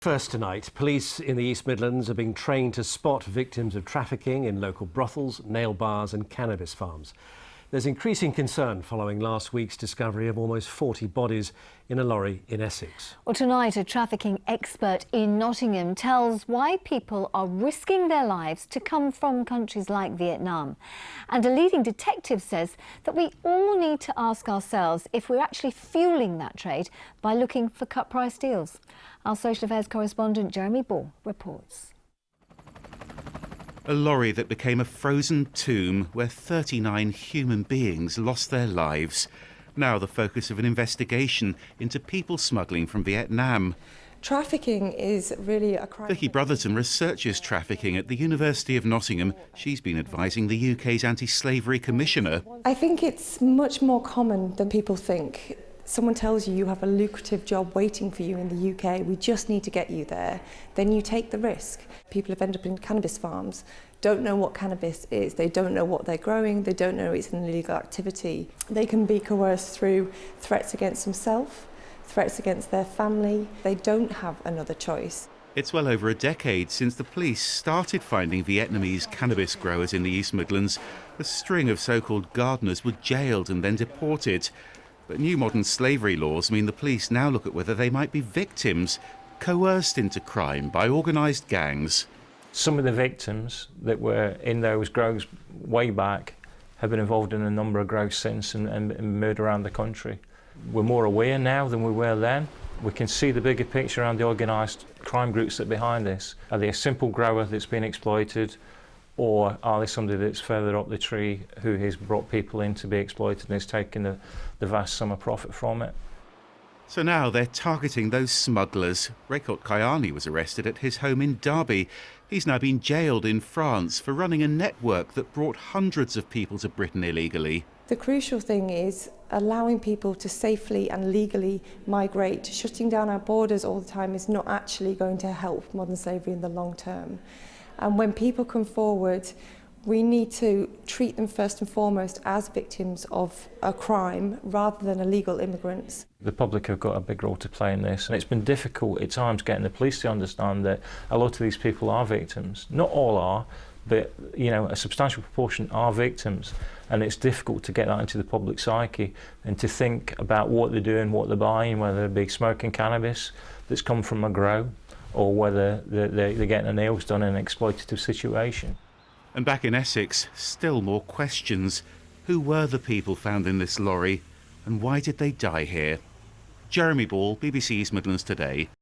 First tonight, police in the East Midlands are being trained to spot victims of trafficking in local brothels, nail bars and cannabis farms. There's increasing concern following last week's discovery of almost 40 bodies in a lorry in Essex. Well, tonight, a trafficking expert in Nottingham tells why people are risking their lives to come from countries like Vietnam. And a leading detective says that we all need to ask ourselves if we're actually fueling that trade by looking for cut-price deals. Our social affairs correspondent Jeremy Ball reports. A lorry that became a frozen tomb where 39 human beings lost their lives. Now the focus of an investigation into people smuggling from Vietnam. Trafficking is really a crime. Vicky Brotherton researches trafficking at the University of Nottingham. She's been advising the UK's Anti-Slavery Commissioner. I think it's much more common than people think. Someone tells you you have a lucrative job waiting for you in the UK, we just need to get you there, then you take the risk. People have ended up in cannabis farms, don't know what cannabis is, they don't know what they're growing, they don't know it's an illegal activity. They can be coerced through threats against themselves, threats against their family. They don't have another choice. It's well over a decade since the police started finding Vietnamese cannabis growers in the East Midlands. A string of so-called gardeners were jailed and then deported. But new modern slavery laws mean the police now look at whether they might be victims, coerced into crime by organised gangs. Some of the victims that were in those grows way back have been involved in a number of grows since and murder around the country. We're more aware now than we were then. We can see the bigger picture around the organised crime groups that are behind this. Are they a simple grower that's been exploited, or are they somebody that's further up the tree who has brought people in to be exploited and is taking the vast sum of profit from it? So now they're targeting those smugglers. Rekot Kayani was arrested at his home in Derby. He's now been jailed in France for running a network that brought hundreds of people to Britain illegally. The crucial thing is allowing people to safely and legally migrate. Shutting down our borders all the time is not actually going to help modern slavery in the long term. And when people come forward, we need to treat them first and foremost as victims of a crime rather than illegal immigrants. The public have got a big role to play in this, and it's been difficult at times getting the police to understand that a lot of these people are victims. Not all are, but a substantial proportion are victims, and it's difficult to get that into the public psyche and to think about what they're doing, what they're buying, whether they be smoking cannabis that's come from a grow, or whether they're getting their nails done in an exploitative situation. And back in Essex, still more questions. Who were the people found in this lorry, and why did they die here? Jeremy Ball, BBC East Midlands Today.